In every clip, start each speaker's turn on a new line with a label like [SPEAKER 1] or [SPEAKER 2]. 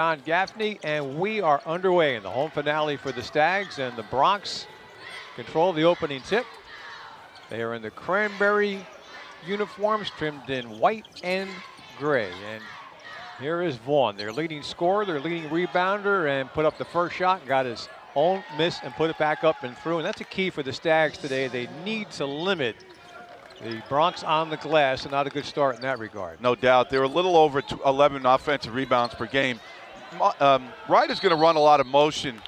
[SPEAKER 1] John Gaffney, and we are underway in the home finale for the Stags, and the Bronx control the opening tip. They are in the cranberry uniforms trimmed in white and gray. And here is Vaughn, their leading scorer, their leading rebounder, and put up the first shot and got his own miss and put it back up and through. And that's a key for the Stags today. They need to limit the Bronx on the glass, and not a good start in that regard.
[SPEAKER 2] No doubt. They're a little over 11 offensive rebounds per game. Ryder's going to run a lot of motion,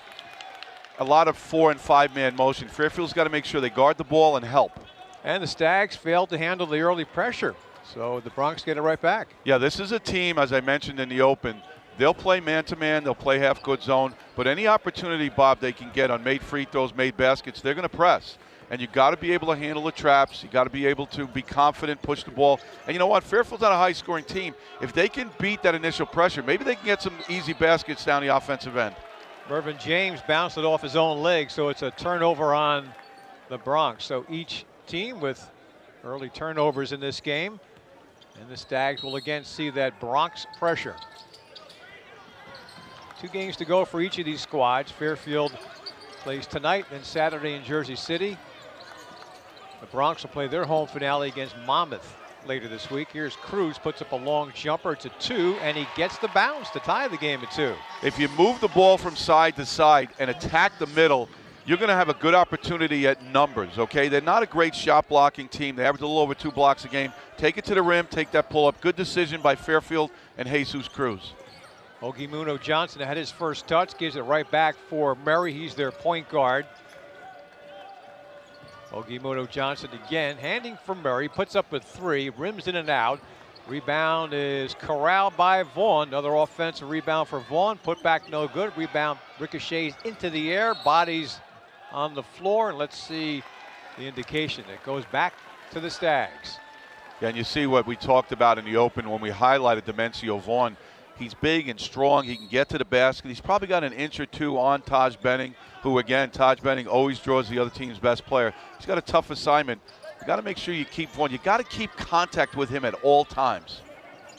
[SPEAKER 2] a lot of 4- and 5-man motion. Fairfield's got to make sure they guard the ball and help.
[SPEAKER 1] And the Stags failed to handle the early pressure, so the Bronx get it right back.
[SPEAKER 2] Yeah, this is a team, as I mentioned in the open, they'll play man-to-man, they'll play half-court zone, but any opportunity, Bob, they can get on made free throws, made baskets, they're going to press. And you got to be able to handle the traps. You got to be able to be confident, push the ball. And you know what? Fairfield's not a high-scoring team. If they can beat that initial pressure, maybe they can get some easy baskets down the offensive end.
[SPEAKER 1] Mervyn James bounced it off his own leg, so it's a turnover on the Bronx. So each team with early turnovers in this game, and the Stags will again see that Bronx pressure. 2 games to go for each of these squads. Fairfield plays tonight and Saturday in Jersey City. The Bronx will play their home finale against Monmouth later this week. Here's Cruz, puts up a long jumper to 2, and he gets the bounce to tie the game at 2.
[SPEAKER 2] If you move the ball from side to side and attack the middle, you're going to have a good opportunity at numbers, okay? They're not a great shot blocking team. They average a little over 2 blocks a game. Take it to the rim, take that pull-up. Good decision by Fairfield and Jesus Cruz.
[SPEAKER 1] Ogimuno Johnson had his first touch, gives it right back for Murray. He's their point guard. Ogimuno Johnson again, handing for Murray, puts up a 3, rims in and out. Rebound is corralled by Vaughn. Another offensive rebound for Vaughn. Put back no good. Rebound ricochets into the air, bodies on the floor, and let's see the indication. It goes back to the Stags.
[SPEAKER 2] Yeah, and you see what we talked about in the open when we highlighted Demencio Vaughn. He's big and strong. He can get to the basket. He's probably got an inch or 2 on Taj Benning, who, again, Taj Benning always draws the other team's best player. He's got a tough assignment. You got to make sure you keep Vaughn. You got to keep contact with him at all times.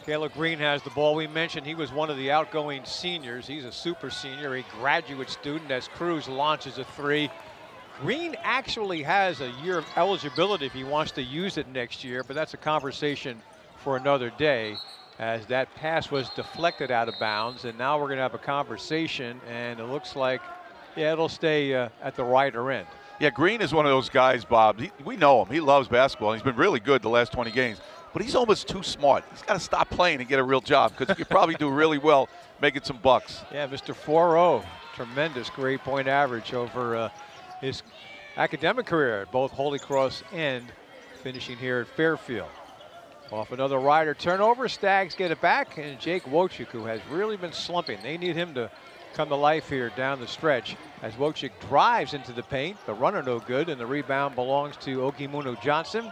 [SPEAKER 1] Kayla Green has the ball. We mentioned he was one of the outgoing seniors. He's a super senior, a graduate student, as Cruz launches a 3. Green actually has a year of eligibility if he wants to use it next year, but that's a conversation for another day, as that pass was deflected out of bounds. And now we're going to have a conversation, and it looks like, yeah, it'll stay at the Ryder end.
[SPEAKER 2] Yeah, Green is one of those guys, Bob. We know him. He loves basketball. He's been really good the last 20 games. But he's almost too smart. He's got to stop playing and get a real job, because he could probably do really well making some bucks.
[SPEAKER 1] Yeah, Mr. 4-0. Tremendous grade point average over his academic career at both Holy Cross and finishing here at Fairfield. Off another Ryder turnover, Stags get it back, and Jake Wojcik, who has really been slumping. They need him to come to life here down the stretch, as Wojcik drives into the paint. The runner no good, and the rebound belongs to Ogimuno Johnson.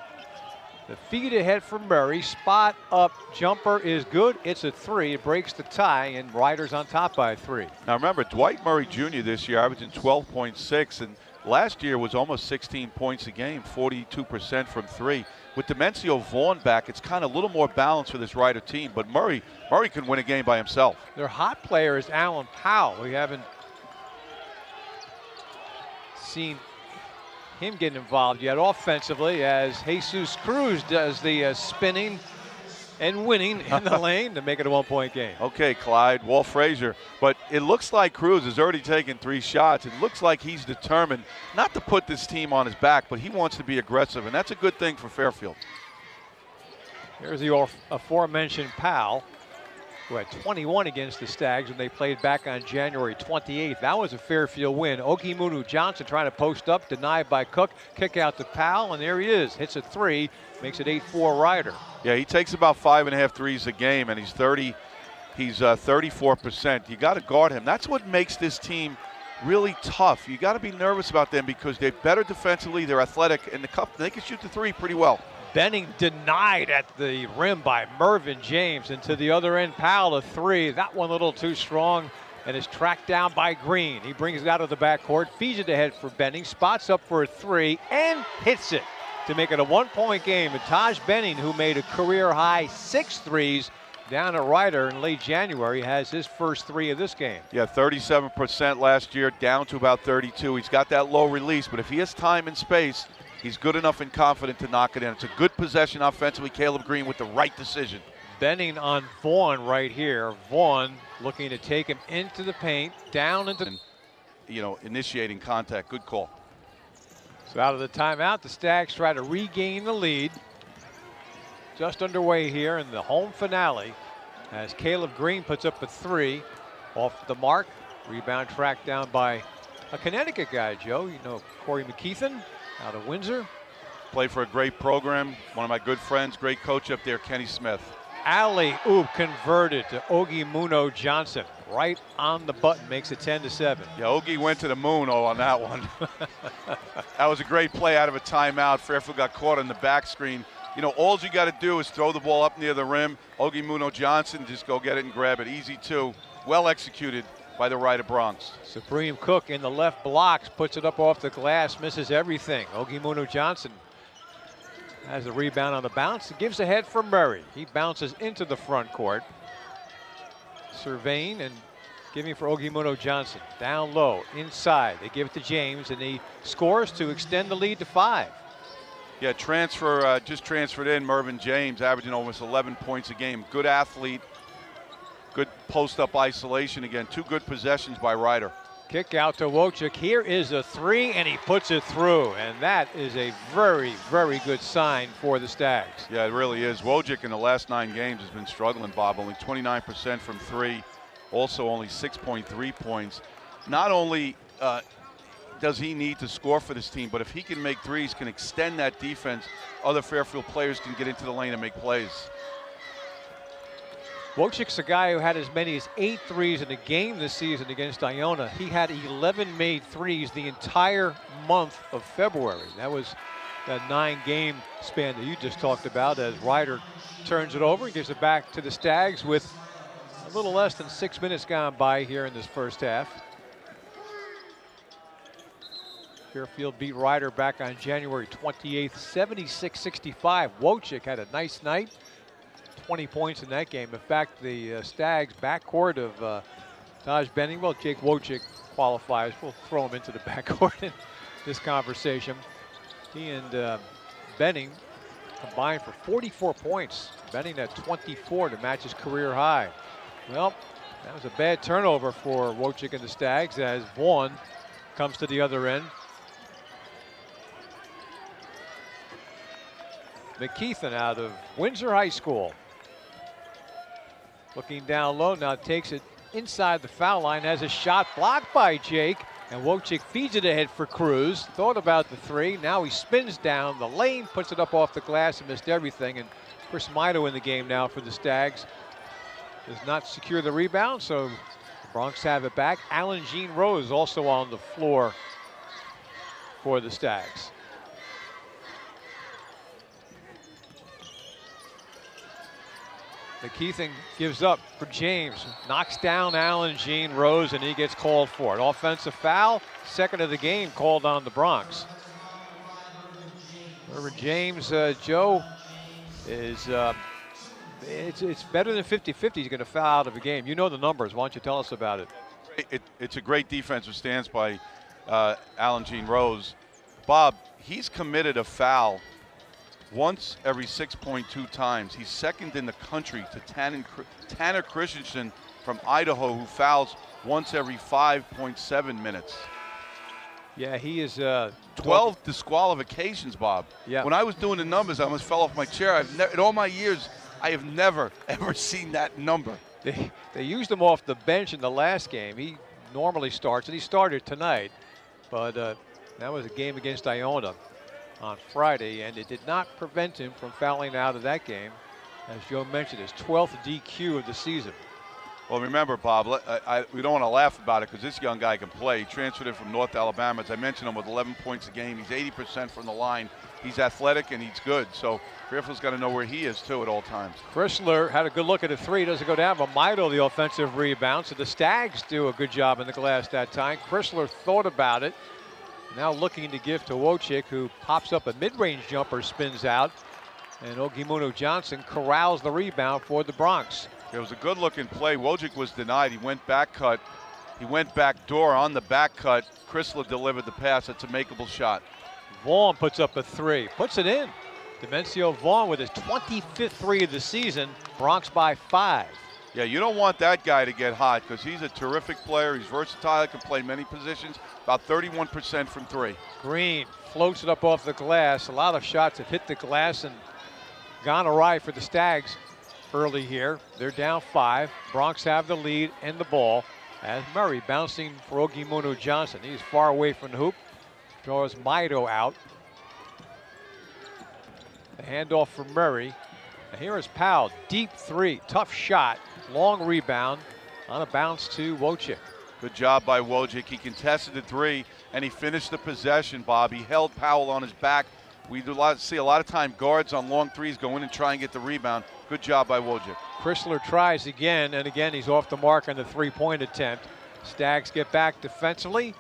[SPEAKER 1] The feed ahead for Murray. Spot up jumper is good. It's a 3. It breaks the tie, and Ryder's on top by 3.
[SPEAKER 2] Now remember, Dwight Murray Jr. this year averaging 12.6, and last year was almost 16 points a game, 42% from 3. With Demencio Vaughn back, it's kind of a little more balanced for this Ryder team, but Murray can win a game by himself.
[SPEAKER 1] Their hot player is Alan Powell. We haven't seen him get involved yet offensively, as Jesus Cruz does the spinning and winning in the lane to make it a 1-point game.
[SPEAKER 2] Okay, Clyde, Walt Frazier. But it looks like Cruz has already taken 3 shots. It looks like he's determined not to put this team on his back, but he wants to be aggressive, and that's a good thing for Fairfield.
[SPEAKER 1] There's the aforementioned Powell, who had 21 against the Stags when they played back on January 28th. That was a Fairfield win. Ogimuno Johnson trying to post up, denied by Cook. Kick out to Powell, and there he is. Hits a 3, makes it 8-4 Ryder.
[SPEAKER 2] Yeah, he takes about 5.5 threes a game, and he's 34%. You got to guard him. That's what makes this team really tough. You got to be nervous about them, because they're better defensively, they're athletic, and they can shoot the 3 pretty well.
[SPEAKER 1] Benning denied at the rim by Mervyn James, and to the other end, Powell a 3. That one a little too strong, and is tracked down by Green. He brings it out of the backcourt, feeds it ahead for Benning, spots up for a 3, and hits it to make it a 1-point game. And Taj Benning, who made a career high 6 threes, down at Ryder in late January, has his first 3 of this game.
[SPEAKER 2] Yeah, 37% last year, down to about 32. He's got that low release, but if he has time and space, he's good enough and confident to knock it in. It's a good possession offensively. Kayla Green with the right decision.
[SPEAKER 1] Benning on Vaughn right here. Vaughn looking to take him into the paint, down into,
[SPEAKER 2] And, you know, initiating contact. Good call.
[SPEAKER 1] So out of the timeout, the Stags try to regain the lead. Just underway here in the home finale as Kayla Green puts up a 3 off the mark. Rebound tracked down by a Connecticut guy, Joe. You know, Corey McKeithen out of Windsor.
[SPEAKER 2] Played for a great program. One of my good friends, great coach up there, Kenny Smith.
[SPEAKER 1] Alley-oop converted to Ogie Muno Johnson. Right on the button, makes it 10-7.
[SPEAKER 2] Yeah, Ogie went to the moon on that one. That was a great play out of a timeout. Fairfield got caught on the back screen. You know, all you got to do is throw the ball up near the rim. Ogie Muno Johnson, just go get it and grab it. Easy too. Well executed by the Ryder Bronx.
[SPEAKER 1] Supreme Cook in the left blocks, puts it up off the glass, misses everything. Ogie Muno Johnson has the rebound on the bounce. It gives ahead for Murray. He bounces into the front court. Surveying and giving for Ogie Muno Johnson. Down low, inside. They give it to James, and he scores to extend the lead to 5.
[SPEAKER 2] Yeah, just transferred in Mervyn James, averaging almost 11 points a game. Good athlete, good post-up isolation again. 2 good possessions by Ryder.
[SPEAKER 1] Kick out to Wojcik. Here is a 3, and he puts it through. And that is a very, very good sign for the Stags.
[SPEAKER 2] Yeah, it really is. Wojcik in the last 9 games has been struggling, Bob. Only 29% from 3. Also only 6.3 points. Not only does he need to score for this team, but if he can make threes, can extend that defense, other Fairfield players can get into the lane and make plays.
[SPEAKER 1] Wojcik's a guy who had as many as 8 threes in a game this season against Iona. He had 11 made threes the entire month of February. That was that 9-game span that you just talked about as Ryder turns it over and gives it back to the Stags with a little less than 6 minutes gone by here in this first half. Fairfield beat Ryder back on January 28th, 76-65. Wojcik had a nice night, 20 points in that game. In fact, the Stags backcourt of Taj Benning, well, Jake Wojcik qualifies. We'll throw him into the backcourt in this conversation. He and Benning combined for 44 points. Benning at 24 to match his career high. Well, that was a bad turnover for Wojcik and the Stags as Vaughn comes to the other end. McKeithen out of Windsor High School. Looking down low now, takes it inside the foul line, has a shot blocked by Jake, and Wojcik feeds it ahead for Cruz. Thought about the 3, now he spins down the lane, puts it up off the glass and missed everything. And Chris Mito in the game now for the Stags. Does not secure the rebound, so the Bronx have it back. Alan Jean Rose also on the floor for the Stags. McKeithen gives up for James, knocks down Alan Jean Rose, and he gets called for it. Offensive foul, second of the game called on the Bronx. Remember, James, Joe, is it's better than 50-50 he's going to foul out of a game. You know the numbers. Why don't you tell us about it?
[SPEAKER 2] It's a great defensive stance by Alan Jean Rose. Bob, he's committed a foul once every 6.2 times. He's second in the country to Tanner Christensen from Idaho, who fouls once every 5.7 minutes.
[SPEAKER 1] Yeah, he is
[SPEAKER 2] 12 disqualifications, Bob.
[SPEAKER 1] Yeah.
[SPEAKER 2] When I was doing the numbers, I almost fell off my chair. In all my years, I have never, ever seen that number.
[SPEAKER 1] They used him off the bench in the last game. He normally starts, and he started tonight. But that was a game against Iona on Friday, and it did not prevent him from fouling out of that game. As Joe mentioned, his 12th DQ of the season.
[SPEAKER 2] Well, remember, Bob, we don't want to laugh about it because this young guy can play. He transferred in from North Alabama. As I mentioned, him with 11 points a game. He's 80% from the line. He's athletic and he's good. So Fairfield's got to know where he is, too, at all times.
[SPEAKER 1] Chrysler had a good look at a 3. Doesn't go down, but Mito the offensive rebound. So the Stags do a good job in the glass that time. Chrysler thought about it. Now looking to give to Wojcik, who pops up a mid-range jumper, spins out. And Ogie Muno Johnson corrals the rebound for the Bronx.
[SPEAKER 2] It was a good-looking play. Wojcik was denied. He went back cut. He went back door on the back cut. Chrysler delivered the pass. It's a makeable shot.
[SPEAKER 1] Vaughn puts up a 3, puts it in. Demencio Vaughn with his 25th 3 of the season. Bronx by 5.
[SPEAKER 2] Yeah, you don't want that guy to get hot because he's a terrific player. He's versatile, can play many positions. About 31% from 3.
[SPEAKER 1] Green floats it up off the glass. A lot of shots have hit the glass and gone awry for the Stags early here. They're down 5. Bronx have the lead and the ball as Murray bouncing for Ogimunu Johnson. He's far away from the hoop. Draws Maido out. The handoff for Murray. And here is Powell, deep 3, tough shot, long rebound on a bounce to Wojcik.
[SPEAKER 2] Good job by Wojcik. He contested the 3 and he finished the possession, Bob. He held Powell on his back. We see a lot of time guards on long 3s go in and try and get the rebound. Good job by Wojcik.
[SPEAKER 1] Chrysler tries again, and again he's off the mark on the 3-point attempt. Stags get back defensively.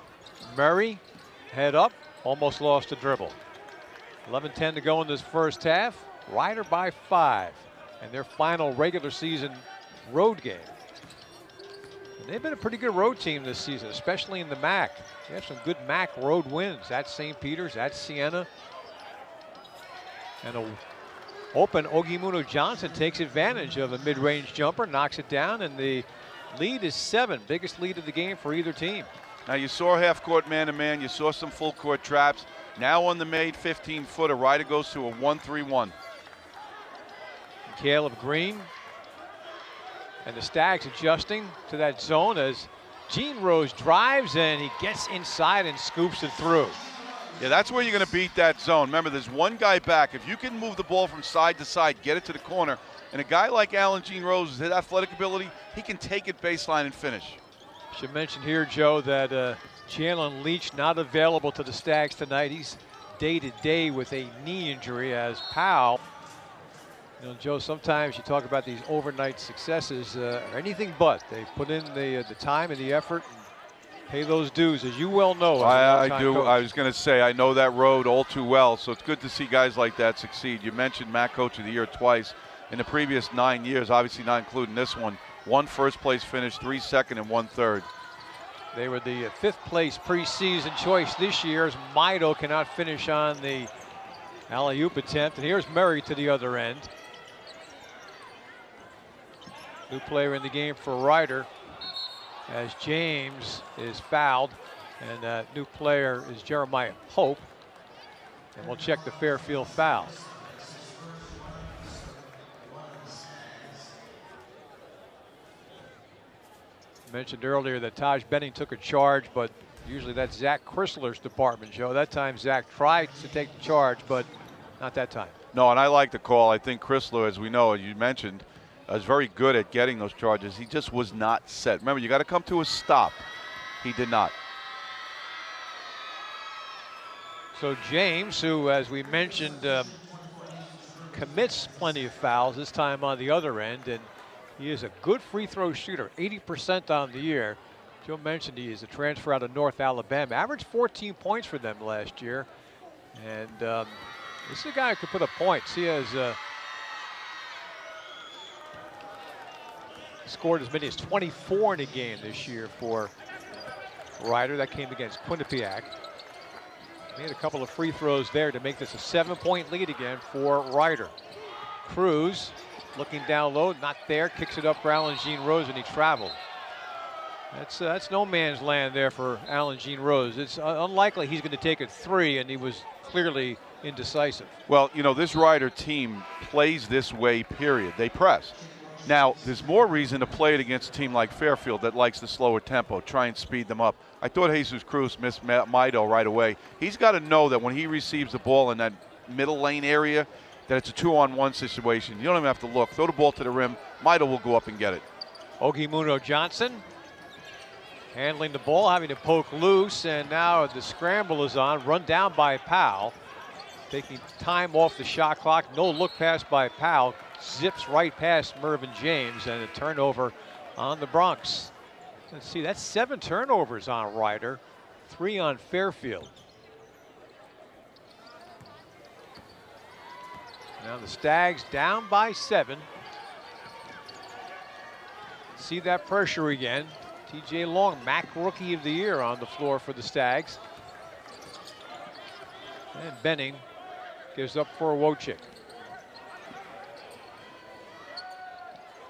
[SPEAKER 1] Murray, head up, almost lost a dribble. 11:10 to go in this first half. Rider by 5 and their final regular season road game. And they've been a pretty good road team this season, especially in the MAC. They have some good MAC road wins at St. Peter's, at Siena. And a open Ogimunu Johnson takes advantage of a mid-range jumper, knocks it down, and the lead is 7, biggest lead of the game for either team.
[SPEAKER 2] Now you saw half-court man-to-man, you saw some full-court traps. Now on the made 15-footer, Rider goes to a 1-3-1.
[SPEAKER 1] Kayla Green and the Stags adjusting to that zone as Gene Rose drives and he gets inside and scoops it through.
[SPEAKER 2] Yeah, that's where you're going to beat that zone. Remember, there's one guy back. If you can move the ball from side to side, get it to the corner, and a guy like Alan Gene Rose, his athletic ability, he can take it baseline and finish.
[SPEAKER 1] Should mention here, Joe, that Jalen Leach not available to the Stags tonight. He's day-to-day with a knee injury as Powell. You know, Joe, sometimes you talk about these overnight successes, or anything but. They put in the time and the effort and pay those dues, as you well know.
[SPEAKER 2] I do. Coach. I was going to say, I know that road all too well, so it's good to see guys like that succeed. You mentioned MAC Coach of the Year twice. In the previous 9 years, obviously not including this one, 1 first-place finish, 3 second, and 1 third.
[SPEAKER 1] They were the 5th place preseason choice this year as Maido cannot finish on the alley-oop attempt. And here's Murray to the other end. New player in the game for Rider as James is fouled. And new player is Jeremiah Pope. And we'll check the Fairfield foul. Mentioned earlier that Taj Benning took a charge, but usually that's Zach Chrysler's department, Joe. That time Zach tried to take the charge, but not that time.
[SPEAKER 2] No, and I like the call. I think Chrysler, as we know, as you mentioned, is very good at getting those charges. He just was not set. Remember, you got to come to a stop. He did not.
[SPEAKER 1] So James, who, as we mentioned, commits plenty of fouls, this time on the other end, and he is a good free throw shooter, 80% on the year. Joe mentioned he is a transfer out of North Alabama. Averaged 14 points for them last year. And this is a guy who could put up points. He has scored as many as 24 in a game this year for Rider. That came against Quinnipiac. He had a couple of free throws there to make this a 7-point lead again for Rider. Cruz looking down low, not there, kicks it up for Alan Gene Rose, and he traveled. That's no man's land there for Alan Gene Rose. It's unlikely he's going to take a 3, and he was clearly indecisive.
[SPEAKER 2] Well, you know, this Rider team plays this way, period. They press. Now, there's more reason to play it against a team like Fairfield that likes the slower tempo, try and speed them up. I thought Jesus Cruz missed Maido right away. He's got to know that when he receives the ball in that middle lane area, that it's a 2-on-1 situation. You don't even have to look. Throw the ball to the rim. Maido will go up and get it.
[SPEAKER 1] Ogimunu Johnson handling the ball, having to poke loose, and now the scramble is on. Run down by Powell. Taking time off the shot clock. No look pass by Powell. Zips right past Mervyn James, and a turnover on the Bronx. Let's see, that's 7 turnovers on Rider, 3 on Fairfield. Now the Stags down by 7. see that pressure again. TJ Long, MAC Rookie of the Year on the floor for the Stags. And Benning gives up for Wojcik.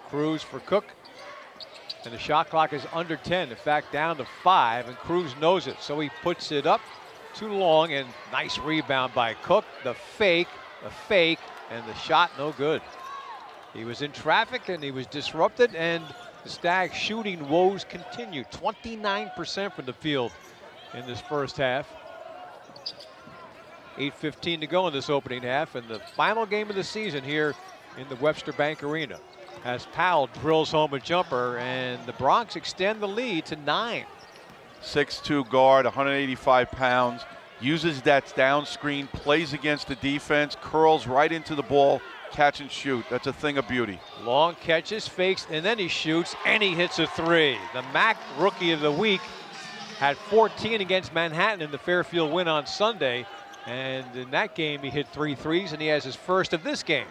[SPEAKER 1] Cruz for Cook. And the shot clock is under 10. In fact, down to 5, and Cruz knows it. So he puts it up too long, and nice rebound by Cook. The fake, and the shot no good. He was in traffic and he was disrupted, and the Stags shooting woes continue. 29% from the field in this first half. 8:15 to go in this opening half, and the final game of the season here in the Webster Bank Arena, as Powell drills home a jumper, and the Bronx extend the lead to 9.
[SPEAKER 2] 6'2" guard, 185 pounds, uses that down screen, plays against the defense, curls right into the ball, catch and shoot. That's a thing of beauty.
[SPEAKER 1] Long catches, fakes, and then he shoots, and he hits a 3. The MAC Rookie of the Week had 14 against Manhattan in the Fairfield win on Sunday, and in that game he hit 3 threes, and he has his first of this game.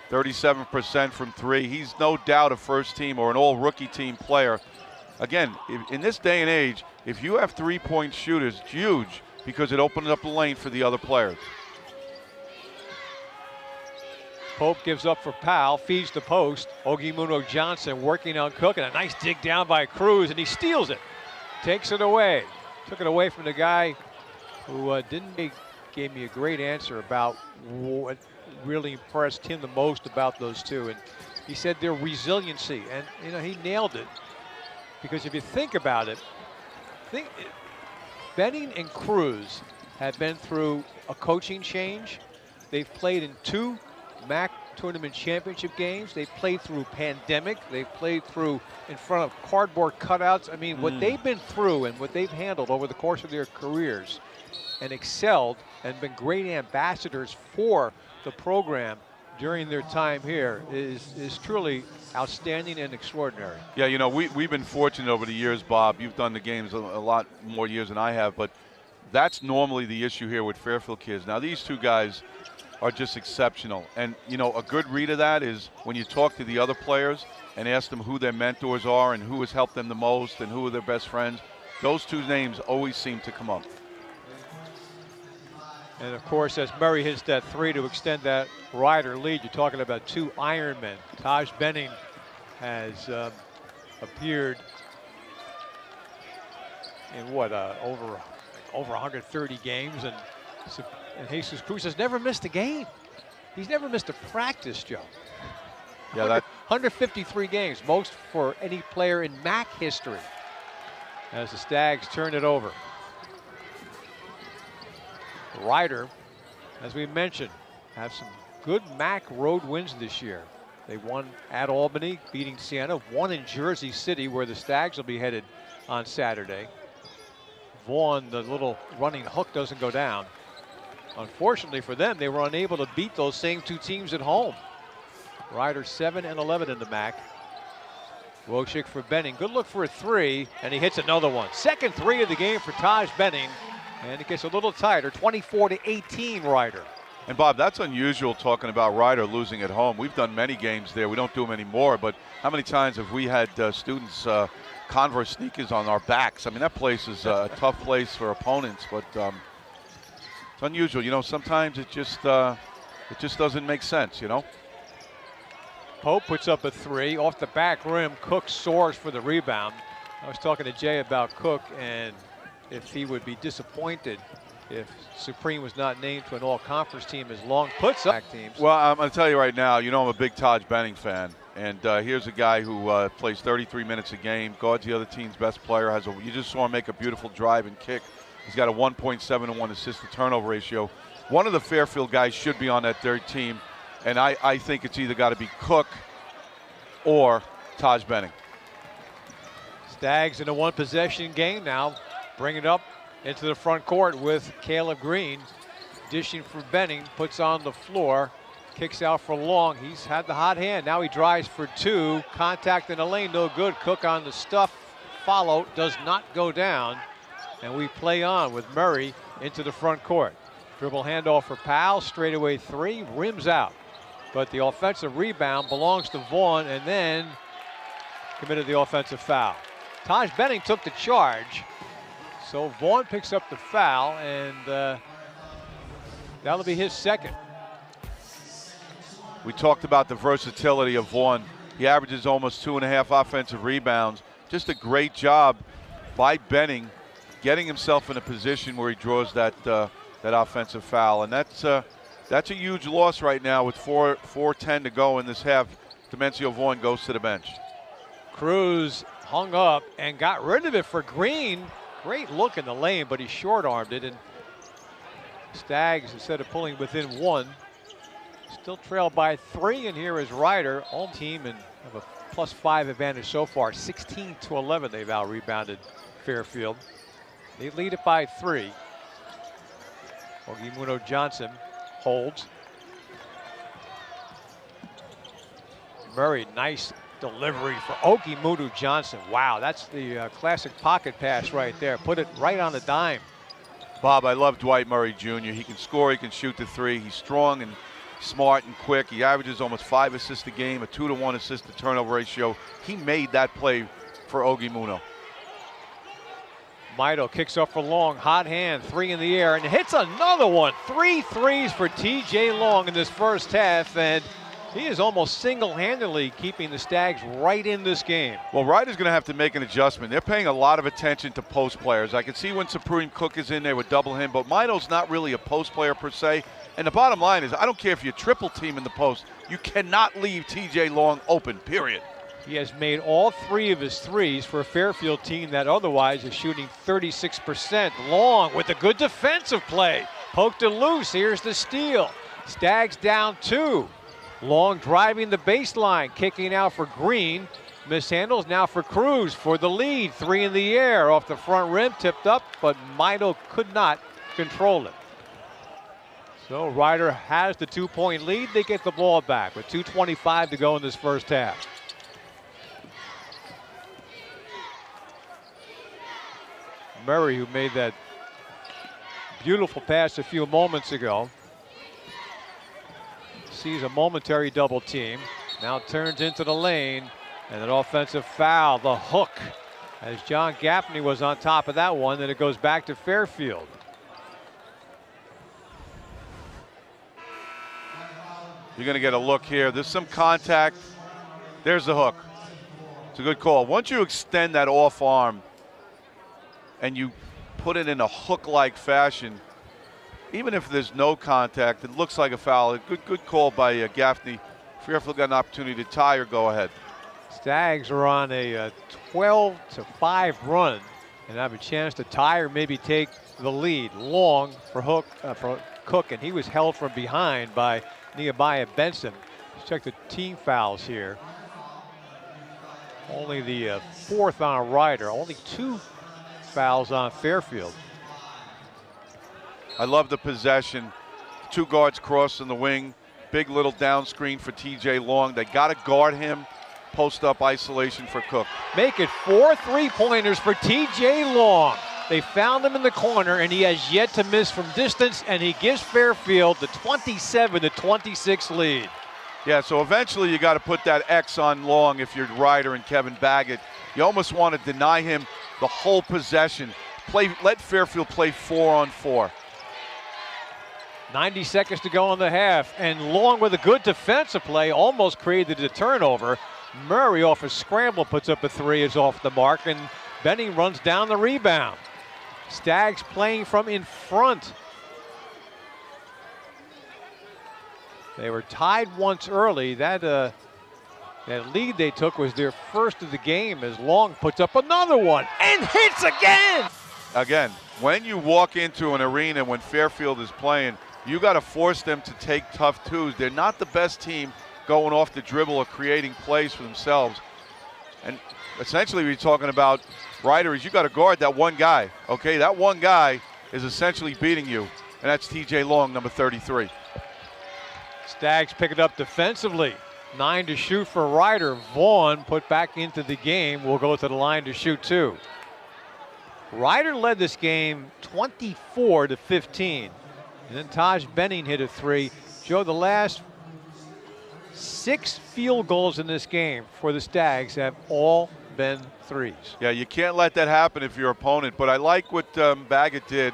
[SPEAKER 2] 37% from 3. He's no doubt a first team or an all rookie team player. Again, in this day and age, if you have 3-point shooters, it's huge because it opens up the lane for the other players.
[SPEAKER 1] Pope gives up for Powell, feeds the post. Ogimuno Johnson working on Cook, and a nice dig down by Cruz, and he steals it. Takes it away. Took it away from the guy who gave me a great answer about what really impressed him the most about those two. And he said their resiliency, and you know, he nailed it. Because if you think about it, Benning and Cruz have been through a coaching change. They've played in 2 MAC tournament championship games. They've played through pandemic. They've played through in front of cardboard cutouts. I mean, what they've been through and what they've handled over the course of their careers, and excelled and been great ambassadors for the program during their time here, is truly outstanding and extraordinary.
[SPEAKER 2] Yeah, you know, we've been fortunate over the years, Bob. You've done the games a lot more years than I have, but that's normally the issue here with Fairfield kids. Now, these 2 guys are just exceptional. And, you know, a good read of that is when you talk to the other players and ask them who their mentors are and who has helped them the most and who are their best friends, those 2 names always seem to come up.
[SPEAKER 1] And of course, as Murray hits that 3 to extend that Rider lead, you're talking about 2 Ironmen. Taj Benning has appeared in what, over 130 games, and Jesus Cruz has never missed a game. He's never missed a practice, Joe.
[SPEAKER 2] Yeah,
[SPEAKER 1] 153 games, most for any player in MAC history, as the Stags turn it over. Rider, as we mentioned, have some good MAC road wins this year. They won at Albany, beating Siena, won in Jersey City, where the Stags will be headed on Saturday. Vaughn, the little running hook doesn't go down. Unfortunately for them, they were unable to beat those same 2 teams at home. Rider 7-11 in the MAC. Wojcik for Benning. Good look for a 3, and he hits another one. Second 3 of the game for Taj Benning, and it gets a little tighter. 24-18 Rider.
[SPEAKER 2] And Bob, that's unusual talking about Rider losing at home. We've done many games there. We don't do them anymore, but how many times have we had students Converse sneakers on our backs? I mean, that place is a tough place for opponents, but it's unusual. You know, sometimes it just doesn't make sense, you know.
[SPEAKER 1] Pope puts up a 3 off the back rim. Cook soars for the rebound. I was talking to Jay about Cook and if he would be disappointed if Supreme was not named to an all-conference team as Long puts up teams.
[SPEAKER 2] Well, I'm going to tell you right now, you know I'm a big Taj Benning fan. And here's a guy who plays 33 minutes a game, guards the other team's best player. You just saw him make a beautiful drive and kick. He's got a 1.7-to-1 assist-to-turnover ratio. One of the Fairfield guys should be on that 3rd team. And I think it's either got to be Cook or Taj Benning.
[SPEAKER 1] Stags in a 1-possession game now. Bring it up into the front court with Kayla Green. Dishing for Benning, puts on the floor. Kicks out for Long. He's had the hot hand. Now he drives for 2. Contact in the lane, no good. Cook on the stuff. Follow does not go down. And we play on with Murray into the front court. Dribble handoff for Powell. Straightaway 3. Rims out. But the offensive rebound belongs to Vaughn. And then committed the offensive foul. Taj Benning took the charge. So Vaughn picks up the foul, and that'll be his second.
[SPEAKER 2] We talked about the versatility of Vaughn. He averages almost 2.5 offensive rebounds. Just a great job by Benning getting himself in a position where he draws that offensive foul. And that's a huge loss right now with 4:10 to go in this half. Demencio Vaughn goes to the bench.
[SPEAKER 1] Cruz hung up and got rid of it for Green. Great look in the lane, but he short-armed it. And Stags, instead of pulling within one, still trailed by 3. And here is Ryder, home team, and have a +5 advantage so far. 16-11 they've out-rebounded Fairfield. They lead it by 3. Ogimuno Johnson holds. Murray, nice delivery for Ogimuno Johnson. Wow, that's the classic pocket pass right there. Put it right on the dime.
[SPEAKER 2] Bob, I love Dwight Murray Jr. He can score, he can shoot the 3. He's strong and smart and quick. He averages almost 5 assists a game, a 2-to-1 assist to turnover ratio. He made that play for Ogimuno.
[SPEAKER 1] Mito kicks up for Long, hot hand, 3 in the air, and hits another one. 3 threes for TJ Long in this first half, and he is almost single-handedly keeping the Stags right in this game.
[SPEAKER 2] Well, Ryder's going to have to make an adjustment. They're paying a lot of attention to post players. I can see when Supreme Cook is in, they would double him, but Mito's not really a post player per se. And the bottom line is, I don't care if you triple team in the post, you cannot leave TJ Long open, period.
[SPEAKER 1] He has made all 3 of his threes for a Fairfield team that otherwise is shooting 36%. Long with a good defensive play. Poked it loose, here's the steal. Stags down 2. Long driving the baseline, kicking out for Green. Mishandles now for Cruz for the lead. 3 in the air off the front rim, tipped up, but Mito could not control it. So Ryder has the 2-point lead. They get the ball back with 2:25 to go in this first half. Murray, who made that beautiful pass a few moments ago, sees a momentary double team. Now turns into the lane, and an offensive foul, the hook, as John Gaffney was on top of that one. Then it goes back to Fairfield.
[SPEAKER 2] You're going to get a look here. There's some contact. There's the hook. It's a good call. Once you extend that off arm and you put it in a hook-like fashion, even if there's no contact, it looks like a foul. Good call by Gaffney. Fairfield got an opportunity to tie or go ahead.
[SPEAKER 1] Stags are on a 12-5 run and have a chance to tie or maybe take the lead. Long for Cook, and he was held from behind by Nehemiah Benson. Let's check the team fouls here. Only the 4th on Ryder. Only 2 fouls on Fairfield.
[SPEAKER 2] I love the possession. 2 guards cross in the wing. Big little down screen for TJ Long. They got to guard him. Post up isolation for Cook.
[SPEAKER 1] Make it 4 3-pointers for TJ Long. They found him in the corner, and he has yet to miss from distance, and he gives Fairfield the 27-26 lead.
[SPEAKER 2] Yeah, so eventually you got to put that X on Long if you're Ryder and Kevin Baggett. You almost want to deny him the whole possession. Let Fairfield play 4-on-4.
[SPEAKER 1] 90 seconds to go in the half, and Long with a good defensive play almost created a turnover. Murray off a scramble puts up a 3, is off the mark, and Benning runs down the rebound. Stags playing from in front. They were tied once early. That lead they took was their first of the game, as Long puts up another one and hits again.
[SPEAKER 2] Again, when you walk into an arena when Fairfield is playing, you got to force them to take tough twos. They're not the best team going off the dribble or creating plays for themselves. And essentially we're talking about Ryder is you got to guard that one guy, okay? That one guy is essentially beating you, and that's TJ Long, number 33.
[SPEAKER 1] Stags pick it up defensively. 9 to shoot for Ryder. Vaughn put back into the game. Will go to the line to shoot 2. Ryder led this game 24-15. And then Taj Benning hit a 3. Joe, the last 6 field goals in this game for the Stags have all been threes.
[SPEAKER 2] Yeah, you can't let that happen if you're your opponent, but I like what Baggett did.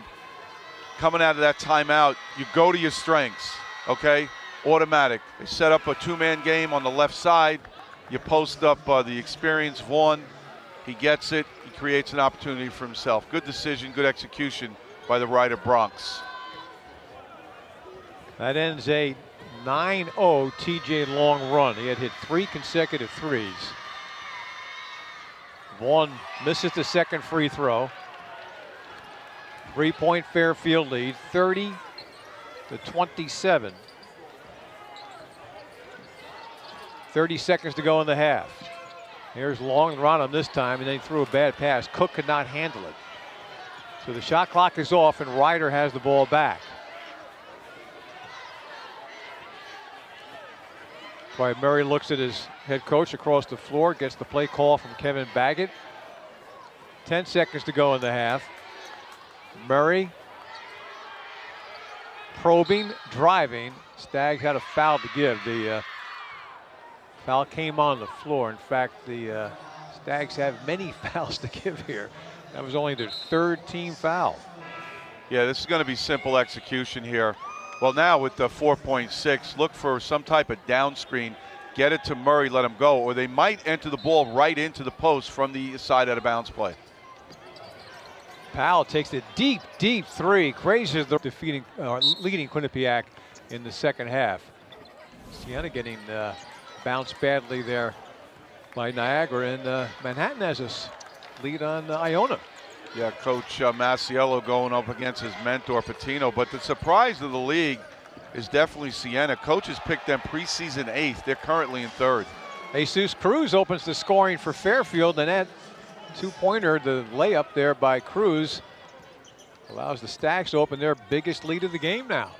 [SPEAKER 2] Coming out of that timeout, you go to your strengths, okay? Automatic. They set up a 2-man game on the left side. You post up the experienced Vaughn. He gets it. He creates an opportunity for himself. Good decision, good execution by the Rider Bronx.
[SPEAKER 1] That ends a 9-0 TJ Long run. He had hit 3 consecutive threes. Vaughn misses the second free throw. 3-point Fairfield lead, 30-27. 30 seconds to go in the half. Here's Long run on this time, and then he threw a bad pass. Cook could not handle it. So the shot clock is off, and Ryder has the ball back. That's why Murray looks at his head coach across the floor, gets the play call from Kevin Baggett. 10 seconds to go in the half. Murray probing, driving. Stags had a foul to give. The foul came on the floor. In fact, the Stags have many fouls to give here. That was only their 3rd team foul.
[SPEAKER 2] Yeah, this is going to be simple execution here. Well, now with the 4.6, look for some type of down screen. Get it to Murray, let him go, or they might enter the ball right into the post from the side out of bounds play.
[SPEAKER 1] Powell takes a deep, deep 3, grazes the leading Quinnipiac in the second half. Siena getting bounced badly there by Niagara, and Manhattan has a lead on Iona.
[SPEAKER 2] Yeah, Coach Masiello going up against his mentor Patino, but the surprise of the league is definitely Siena. Coaches picked them preseason 8th. They're currently in 3rd.
[SPEAKER 1] Jesus Cruz opens the scoring for Fairfield, and that 2-pointer, the layup there by Cruz, allows the Stags to open their biggest lead of the game now.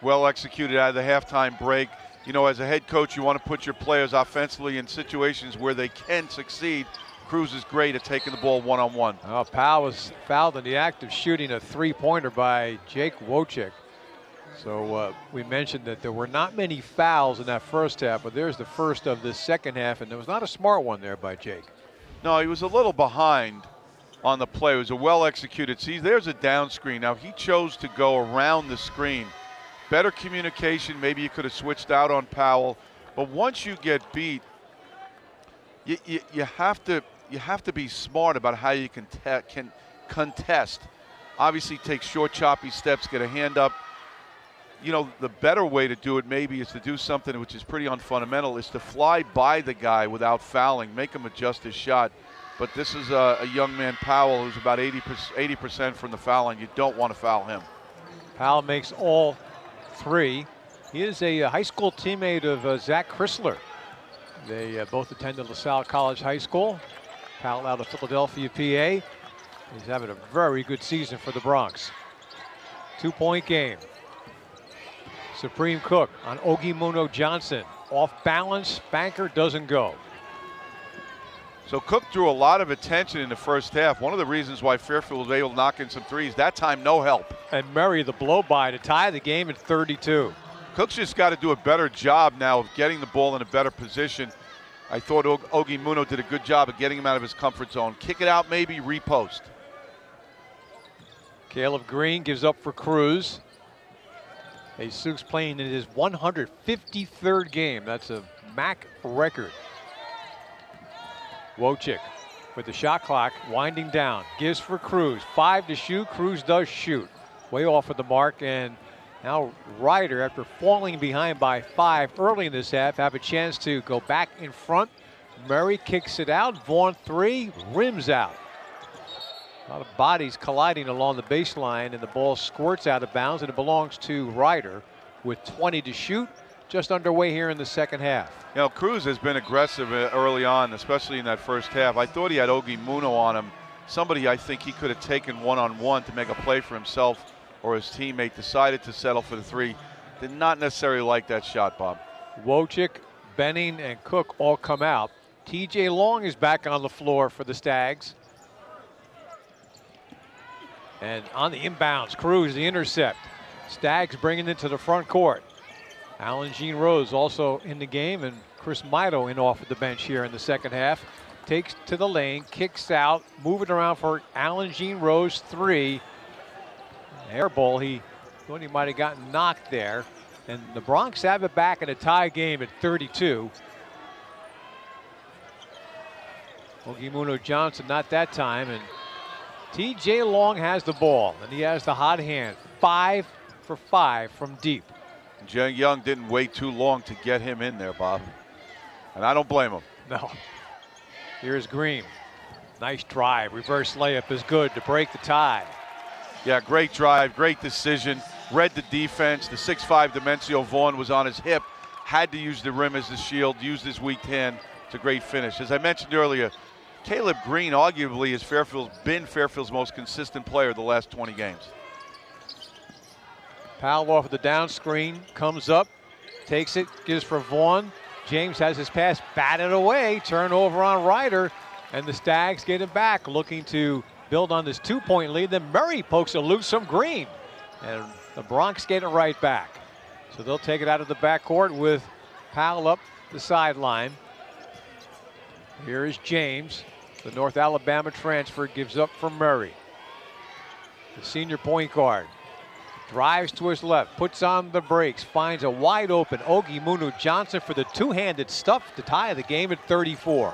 [SPEAKER 2] Well executed out of the halftime break. You know, as a head coach, you want to put your players offensively in situations where they can succeed. Cruz is great at taking the ball one-on-one.
[SPEAKER 1] Oh, Powell was fouled in the act of shooting a 3-pointer by Jake Wojcik. So we mentioned that there were not many fouls in that first half, but there's the first of the second half, and there was not a smart one there by Jake.
[SPEAKER 2] No, he was a little behind on the play. It was a well-executed. See, there's a down screen. Now, he chose to go around the screen. Better communication. Maybe you could have switched out on Powell. But once you get beat, you have to be smart about how you can contest. Obviously, take short, choppy steps, get a hand up. You know, the better way to do it maybe is to do something which is pretty unfundamental, is to fly by the guy without fouling, make him adjust his shot. But this is a young man, Powell, who's about 80% from the foul line. You don't want to foul him.
[SPEAKER 1] Powell makes all 3. He is a high school teammate of Zach Chrysler. They both attended LaSalle College High School. Powell out of Philadelphia, PA. He's having a very good season for the Bronx. 2-point game. Supreme Cook on Ogie Muno Johnson. Off balance, banker doesn't go.
[SPEAKER 2] So Cook drew a lot of attention in the first half. One of the reasons why Fairfield was able to knock in some threes. That time, no help.
[SPEAKER 1] And Murray, the blow-by to tie the game at 32.
[SPEAKER 2] Cook's just got to do a better job now of getting the ball in a better position. I thought Ogie Muno did a good job of getting him out of his comfort zone. Kick it out, maybe, repost.
[SPEAKER 1] Kayla Green gives up for Cruz. Jesus playing in his 153rd game. That's a MAC record. Wojcik with the shot clock winding down. Gives for Cruz. 5 to shoot. Cruz does shoot. Way off of the mark, and now Ryder, after falling behind by 5 early in this half, have a chance to go back in front. Murray kicks it out. Vaughn 3, rims out. A lot of bodies colliding along the baseline, and the ball squirts out of bounds, and it belongs to Ryder with 20 to shoot. Just underway here in the second half.
[SPEAKER 2] You know, Cruz has been aggressive early on, especially in that first half. I thought he had Ogie Muno on him. Somebody I think he could have taken one-on-one to make a play for himself or his teammate. Decided to settle for the 3. Did not necessarily like that shot, Bob.
[SPEAKER 1] Wojcik, Benning, and Cook all come out. TJ Long is back on the floor for the Stags. And on the inbounds, Cruz, the intercept. Stags bringing it to the front court. Alan Jean Rose also in the game, and Chris Mito in off of the bench here in the second half. Takes to the lane, kicks out, moving around for Alan Jean Rose, 3. Air ball, he thought he might have gotten knocked there. And the Bronx have it back in a tie game at 32. Ogimuno Johnson not that time, and TJ Long has the ball, and he has the hot hand. 5 for 5 from deep.
[SPEAKER 2] Jay Young didn't wait too long to get him in there, Bob. And I don't blame him.
[SPEAKER 1] No. Here's Green. Nice drive. Reverse layup is good to break the tie.
[SPEAKER 2] Yeah, great drive, great decision. Read the defense. The 6'5" Demencio Vaughn was on his hip. Had to use the rim as the shield, used his weak hand. It's a great finish. As I mentioned earlier, Caleb Green arguably has been Fairfield's most consistent player the last 20 games.
[SPEAKER 1] Powell off of the down screen, comes up, takes it, gives for Vaughn. James has his pass batted away, turnover on Ryder, and the Stags get it back, looking to build on this 2-point lead. Then Murray pokes it loose from Green, and the Bronx get it right back. So they'll take it out of the backcourt with Powell up the sideline. Here is James. The North Alabama transfer gives up for Murray. The senior point guard drives to his left, puts on the brakes, finds a wide open Ogimuno Johnson for the two-handed stuff to tie the game at 34.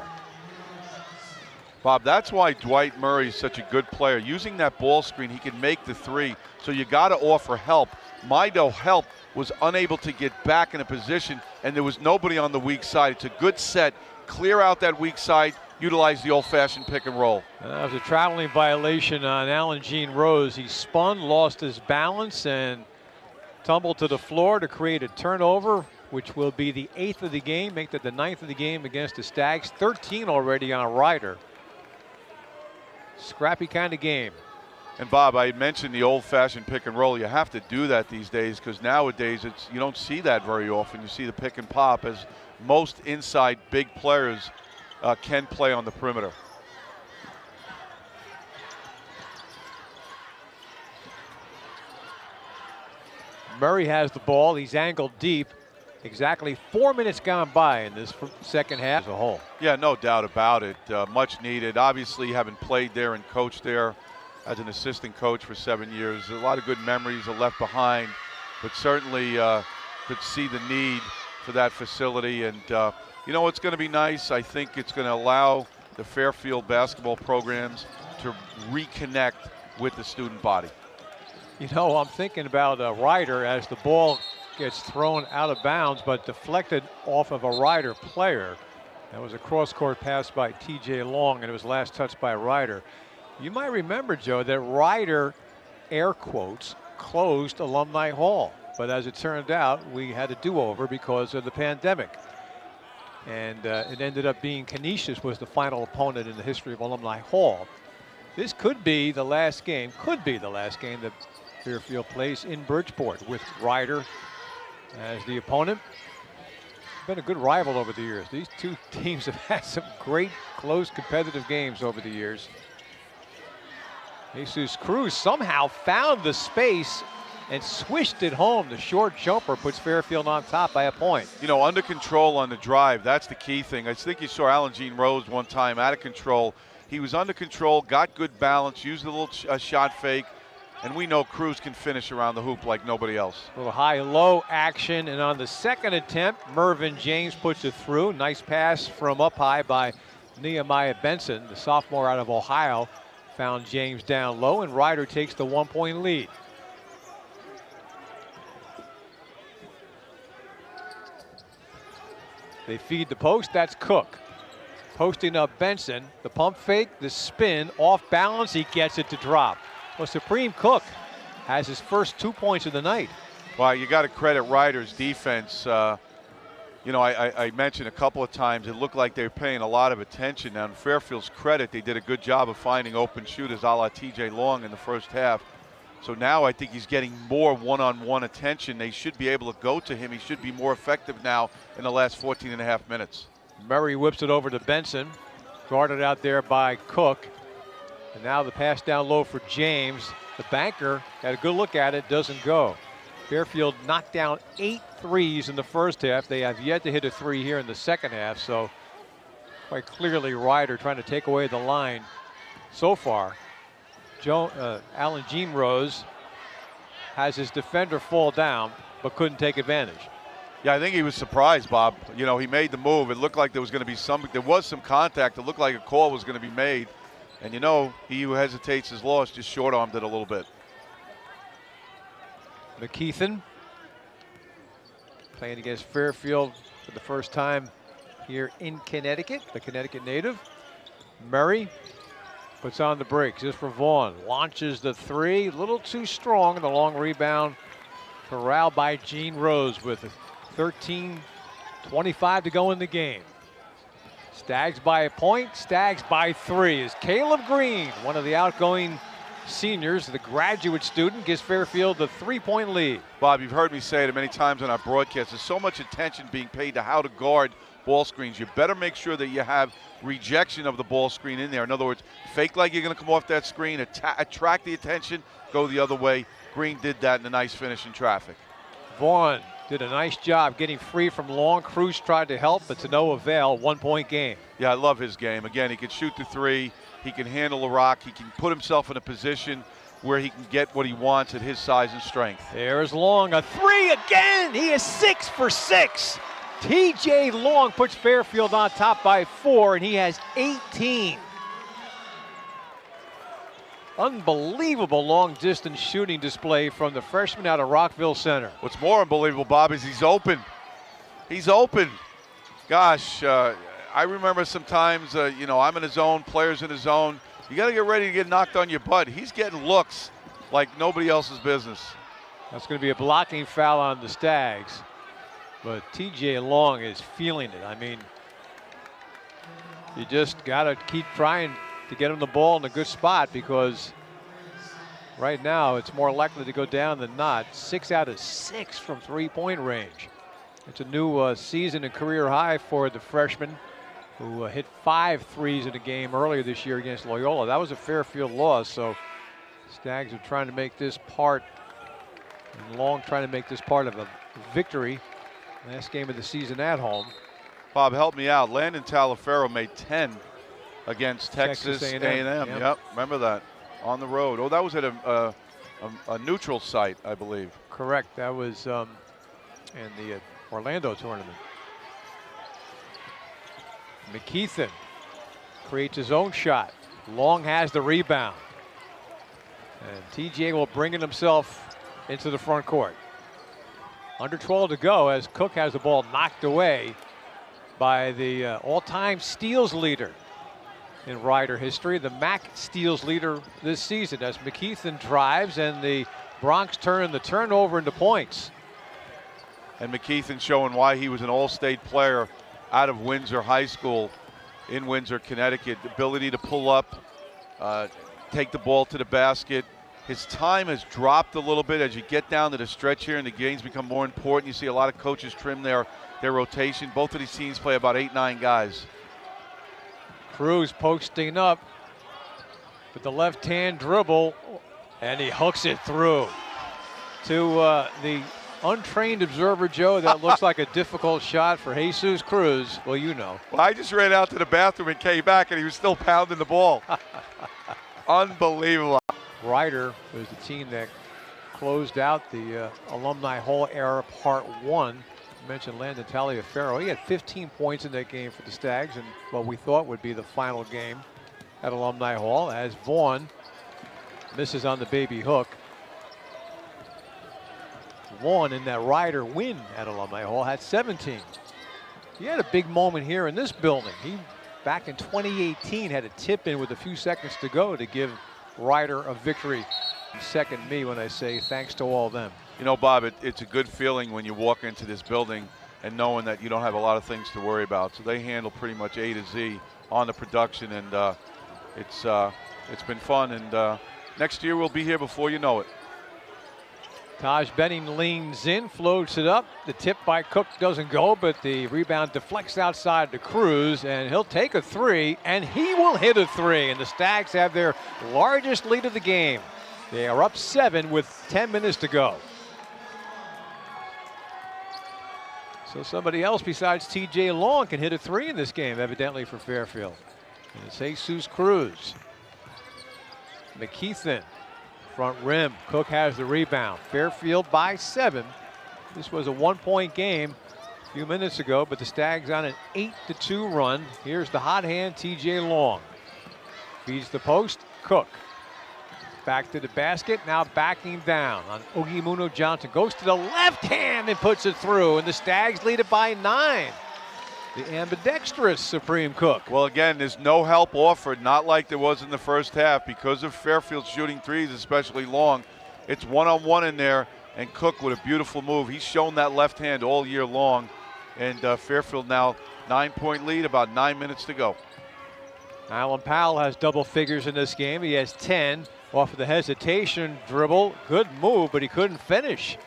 [SPEAKER 2] Bob, that's why Dwight Murray is such a good player. Using that ball screen, he can make the 3. So you got to offer help. Mito was unable to get back in a position, and there was nobody on the weak side. It's a good set. Clear out that weak side. Utilize the old-fashioned pick and roll.
[SPEAKER 1] That was a traveling violation on Alan Jean Rose. He spun, lost his balance, and tumbled to the floor to create a turnover, which will be the 8th of the game, make that the 9th of the game against the Stags. 13 already on Ryder. Scrappy kind of game.
[SPEAKER 2] And Bob, I mentioned the old-fashioned pick and roll. You have to do that these days because nowadays you don't see that very often. You see the pick and pop, as most inside big players can play on the perimeter.
[SPEAKER 1] Murray has the ball. He's angled deep. Exactly 4 minutes gone by in this second half as a whole.
[SPEAKER 2] Yeah, no doubt about it. Much needed. Obviously, having played there and coached there as an assistant coach for 7 years, a lot of good memories are left behind, but certainly could see the need for that facility. And you know, it's going to be nice. I think it's going to allow the Fairfield basketball programs to reconnect with the student body.
[SPEAKER 1] You know, I'm thinking about Ryder as the ball gets thrown out of bounds, but deflected off of a Ryder player. That was a cross-court pass by TJ Long, and it was last touched by Ryder. You might remember, Joe, that Ryder, air quotes, closed Alumni Hall. But as it turned out, we had a do-over because of the pandemic. And it ended up being Canisius was the final opponent in the history of Alumni Hall. This could be the last game, that Fairfield plays in Bridgeport with Ryder as the opponent. Been a good rival over the years. These two teams have had some great, close, competitive games over the years. Jesus Cruz somehow found the space and swished it home. The short jumper puts Fairfield on top by a point.
[SPEAKER 2] You know, under control on the drive, that's the key thing. I think you saw Alan Jean Rose one time out of control. He was under control, got good balance, used a little shot fake, and we know Cruz can finish around the hoop like nobody else.
[SPEAKER 1] A little high-low action, and on the second attempt, Mervyn James puts it through. Nice pass from up high by Nehemiah Benson, the sophomore out of Ohio. Found James down low, and Ryder takes the 1-point lead. They feed the post, that's Cook. Posting up Benson, the pump fake, the spin, off balance, he gets it to drop. Well, Supreme Cook has his first 2 points of the night.
[SPEAKER 2] Well, you got to credit Ryder's defense. You know, I mentioned a couple of times it looked like they were paying a lot of attention. Now, in Fairfield's credit, they did a good job of finding open shooters a la TJ Long in the first half. So now I think he's getting more one-on-one attention. They should be able to go to him. He should be more effective now in the last 14 and a half minutes.
[SPEAKER 1] Murray whips it over to Benson, guarded out there by Cook. And now the pass down low for James. The banker had a good look at it, doesn't go. Fairfield knocked down 8 threes in the first half. They have yet to hit a 3 here in the second half, so quite clearly Ryder trying to take away the line so far. Alan Jean Rose has his defender fall down, but couldn't take advantage.
[SPEAKER 2] Yeah, I think he was surprised, Bob. You know, he made the move. It looked like there was going to be some contact. It looked like a call was going to be made. And you know, he who hesitates is lost, just short-armed it a little bit.
[SPEAKER 1] McKeithen playing against Fairfield for the first time here in Connecticut, the Connecticut native. Murray puts on the brakes just for Vaughn. Launches the 3, a little too strong, and the long rebound corralled by Jean Rose with 13:25 to go in the game. Stags by a point, Stags by 3 is Kayla Green, one of the outgoing seniors, the graduate student, gives Fairfield the 3-point lead.
[SPEAKER 2] Bob, you've heard me say it many times on our broadcast. There's so much attention being paid to how to guard ball screens. You better make sure that you have rejection of the ball screen in there. In other words, fake like you're going to come off that screen, attract the attention, go the other way. Green did that in a nice finish in traffic.
[SPEAKER 1] Vaughn did a nice job getting free from long. Cruz tried to help, but to no avail. 1-point game.
[SPEAKER 2] Yeah, I love his game. Again, he can shoot the 3. He can handle the rock. He can put himself in a position where he can get what he wants at his size and strength.
[SPEAKER 1] There's Long, a 3 again. He is 6 for 6. TJ Long puts Fairfield on top by 4, and he has 18. Unbelievable long distance shooting display from the freshman out of Rockville Center.
[SPEAKER 2] What's more unbelievable, Bob, is he's open. He's open. Gosh, I remember sometimes, you know, I'm in his zone, players in his zone. You got to get ready to get knocked on your butt. He's getting looks like nobody else's business.
[SPEAKER 1] That's going to be a blocking foul on the Stags. But TJ Long is feeling it. I mean, you just got to keep trying to get him the ball in a good spot, because right now it's more likely to go down than not. 6 out of 6 from 3-point range. It's a new season and career high for the freshman, who hit 5 threes in a game earlier this year against Loyola. That was a Fairfield loss, so Stags are trying to make this part, and Long trying to make this part of a victory. Last game of the season at home.
[SPEAKER 2] Bob, help me out. Landon Talaferro made 10 against Texas A&M. Yep, remember that, on the road. Oh, that was at a neutral site, I believe.
[SPEAKER 1] Correct, that was in the Orlando tournament. McKeithen creates his own shot. Long has the rebound. And TJ will bring it himself into the front court. Under 12 to go as Cook has the ball knocked away by the all-time steals leader in Rider history, the MAC steals leader this season, as McKeithen drives and the Bronx turn the turnover into points.
[SPEAKER 2] And McKeithen showing why he was an all-state player out of Windsor High School in Windsor, Connecticut. The ability to pull up, take the ball to the basket. His time has dropped a little bit as you get down to the stretch here and the games become more important. You see a lot of coaches trim their rotation. Both of these teams play about 8-9 guys.
[SPEAKER 1] Cruz posting up with the left-hand dribble, and he hooks it through. To the untrained observer, Joe, that looks like a difficult shot for Jesus Cruz. Well, you know.
[SPEAKER 2] Well, I just ran out to the bathroom and came back, and he was still pounding the ball. Unbelievable.
[SPEAKER 1] Rider was the team that closed out the Alumni Hall era Part 1. I mentioned Landon Taliaferro. He had 15 points in that game for the Stags, and what we thought would be the final game at Alumni Hall, as Vaughn misses on the baby hook. Vaughn, in that Rider win at Alumni Hall, had 17. He had a big moment here in this building. He, back in 2018, had a tip in with a few seconds to go to give Rider a victory. Second me when I say thanks to all of them.
[SPEAKER 2] You know, Bob, it's a good feeling when you walk into this building and knowing that you don't have a lot of things to worry about. So they handle pretty much A to Z on the production, and it's been fun. And next year we'll be here before you know it.
[SPEAKER 1] Taj Benning leans in, floats it up. The tip by Cook doesn't go, but the rebound deflects outside to Cruz, and he'll take a 3, and he will hit a 3. And the Stags have their largest lead of the game. They are up 7 with 10 minutes to go. So somebody else besides T.J. Long can hit a 3 in this game, evidently for Fairfield. And it's Jesus Cruz. McKeithen, front rim. Cook has the rebound. Fairfield by 7. This was a 1-point game a few minutes ago, but the Stags on an 8-2 run. Here's the hot hand, T.J. Long. Feeds the post, Cook. Back to the basket, now backing down on Ogimuno Johnson. Goes to the left hand and puts it through, and the Stags lead it by 9. The ambidextrous Supreme Cook.
[SPEAKER 2] Well, again, there's no help offered, not like there was in the first half. Because of Fairfield shooting threes, especially Long, it's one-on-one in there, and Cook with a beautiful move. He's shown that left hand all year long, and Fairfield now 9-point lead, about 9 minutes to go.
[SPEAKER 1] Alan Powell has double figures in this game. He has 10 off of the hesitation dribble. Good move, but he couldn't finish.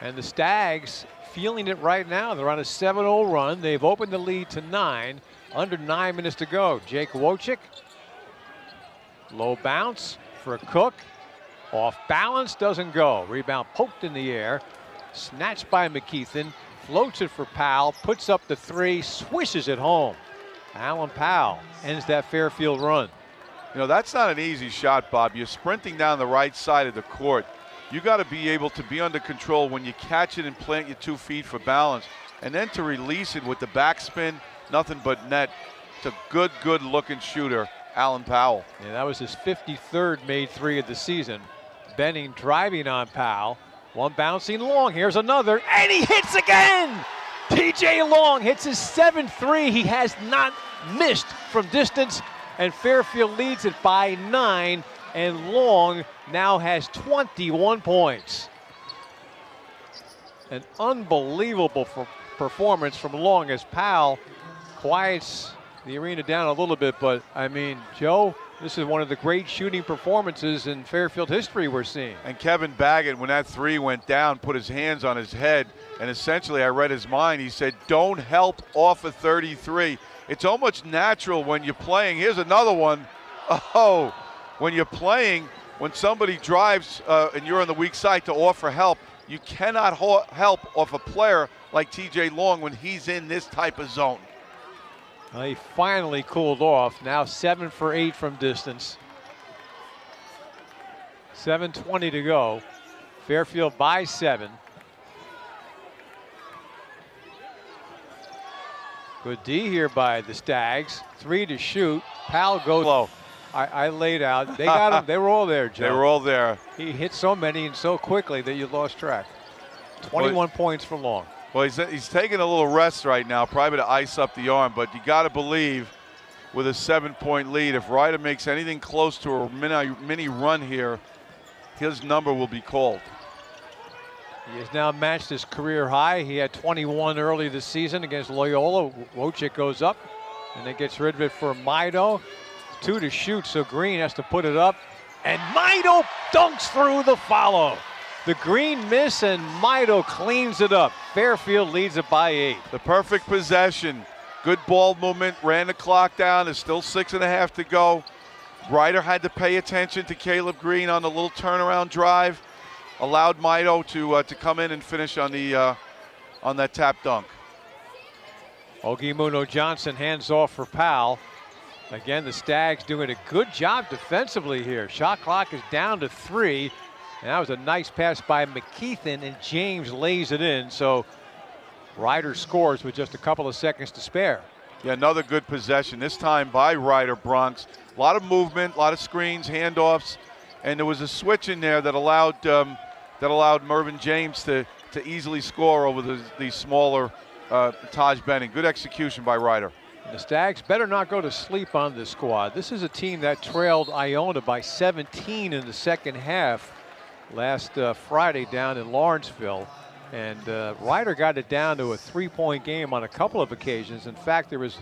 [SPEAKER 1] And the Stags feeling it right now. They're on a 7-0 run. They've opened the lead to 9. Under 9 minutes to go. Jake Wojcik. Low bounce for Cook. Off balance, doesn't go. Rebound poked in the air. Snatched by McKeithen. Floats it for Powell. Puts up the 3. Swishes it home. Alan Powell ends that Fairfield run.
[SPEAKER 2] You know, that's not an easy shot, Bob. You're sprinting down the right side of the court. You got to be able to be under control when you catch it and plant your 2 feet for balance. And then to release it with the backspin, nothing but net. It's a good looking shooter, Alan Powell.
[SPEAKER 1] Yeah, that was his 53rd made 3 of the season. Benning driving on Powell. One bouncing Long, here's another, and he hits again! T.J. Long hits his 7th 3. He has not missed from distance, and Fairfield leads it by 9, and Long now has 21 points. An unbelievable performance from Long as Powell quiets the arena down a little bit, but I mean, Joe, this is one of the great shooting performances in Fairfield history we're seeing.
[SPEAKER 2] And Kevin Baggett, when that 3 went down, put his hands on his head, and essentially I read his mind. He said, don't help off of 33. It's almost natural when you're playing. Here's another one. Oh, when you're playing, when somebody drives and you're on the weak side to offer help, you cannot help off a player like T.J. Long when he's in this type of zone.
[SPEAKER 1] Well, he finally cooled off. Now 7 for 8 from distance. 7:20 to go. Fairfield by 7. Good D here by the Stags. 3 to shoot. Powell goes low. I laid out. They got him. They were all there, Joe.
[SPEAKER 2] They were all there.
[SPEAKER 1] He hit so many and so quickly that you lost track. 21 points for Long.
[SPEAKER 2] Well, he's taking a little rest right now, probably to ice up the arm, but you got to believe with a 7-point lead, if Ryder makes anything close to a mini run here, his number will be called.
[SPEAKER 1] He has now matched his career high. He had 21 early this season against Loyola. Wojcik goes up and then gets rid of it for Mido. 2 to shoot, so Green has to put it up. And Mido dunks through the follow. The Green miss and Mido cleans it up. Fairfield leads it by 8.
[SPEAKER 2] The perfect possession. Good ball movement, ran the clock down. There's still 6.5 to go. Ryder had to pay attention to Kayla Green on the little turnaround drive. Allowed Mido to come in and finish on the on that tap dunk.
[SPEAKER 1] Ogimuno Johnson hands off for Powell. Again, the Stags doing a good job defensively here. Shot clock is down to 3. And that was a nice pass by McKeithen, and James lays it in. So Ryder scores with just a couple of seconds to spare.
[SPEAKER 2] Yeah, another good possession, this time by Ryder Bronx. A lot of movement, a lot of screens, handoffs, and there was a switch in there that allowed Mervyn James to easily score over the smaller Taj Benning. Good execution by Ryder.
[SPEAKER 1] The Stags better not go to sleep on this squad. This is a team that trailed Iona by 17 in the second half last Friday down in Lawrenceville. And Ryder got it down to a 3-point game on a couple of occasions. In fact, there was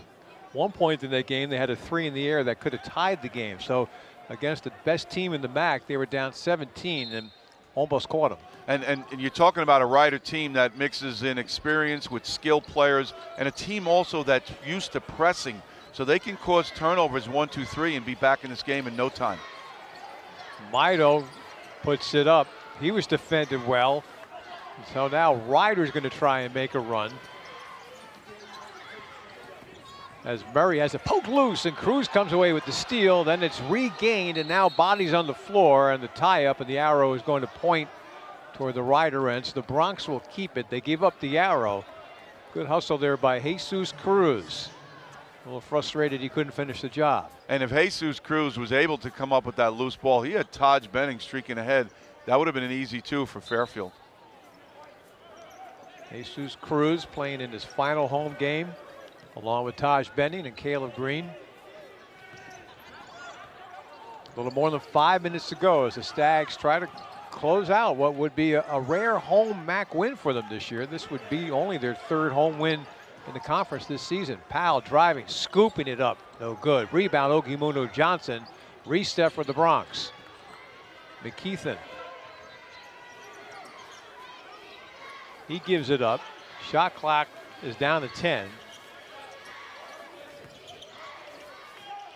[SPEAKER 1] one point in that game they had a 3 in the air that could have tied the game. So against the best team in the MAC, they were down 17 and almost caught them.
[SPEAKER 2] And you're talking about a Ryder team that mixes in experience with skilled players, and a team also that's used to pressing, so they can cause turnovers 1, 2, 3 and be back in this game in no time.
[SPEAKER 1] Mido puts it up. He was defended well. So now Ryder's going to try and make a run. as Murray has it poked loose and Cruz comes away with the steal. Then it's regained and now bodies on the floor, and the tie up, and the arrow is going to point toward the Rider end. So the Bronx will keep it. They give up the arrow. Good hustle there by Jesus Cruz. A little frustrated he couldn't finish the job.
[SPEAKER 2] And if Jesus Cruz was able to come up with that loose ball, he had Taj Benning streaking ahead. That would have been an easy 2 for Fairfield.
[SPEAKER 1] Jesus Cruz playing in his final home game, along with Taj Benning and Kayla Green. A little more than 5 minutes to go as the Stags try to close out what would be a rare home MAC win for them this year. This would be only their 3rd home win in the conference this season. Powell driving, scooping it up, no good. Rebound, Ogimuno Johnson. Reset for the Bronx. McKeithen. He gives it up. Shot clock is down to 10.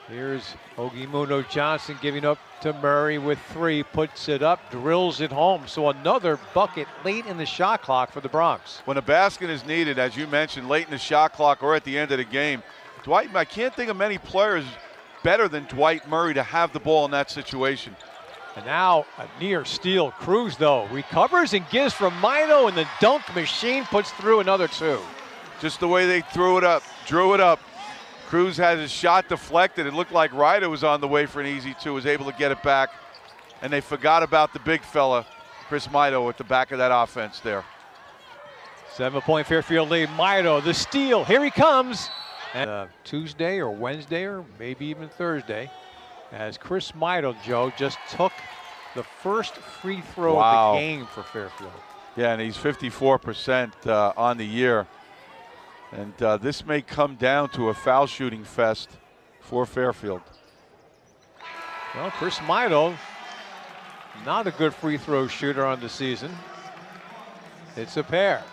[SPEAKER 1] Here's Ogimuno Johnson giving up to Murray with 3, puts it up, drills it home. So another bucket late in the shot clock for the Bronx.
[SPEAKER 2] When a basket is needed, as you mentioned, late in the shot clock or at the end of the game, Dwight, I can't think of many players better than Dwight Murray to have the ball in that situation.
[SPEAKER 1] And now a near steal. Cruz, though, recovers and gives from Mito, and the dunk machine puts through another 2.
[SPEAKER 2] Just the way they threw it up, drew it up. Cruz had his shot deflected. It looked like Ryder was on the way for an easy 2, was able to get it back. And they forgot about the big fella, Chris Mito, at the back of that offense there.
[SPEAKER 1] 7-point Fairfield lead. Mito, the steal. Here he comes. And, Tuesday or Wednesday or maybe even Thursday, as Chris Mito, Joe, just took the first free throw of the game for Fairfield.
[SPEAKER 2] Yeah, and he's 54% on the year. And this may come down to a foul shooting fest for Fairfield.
[SPEAKER 1] Well, Chris Mito, not a good free throw shooter on the season. It's a pair.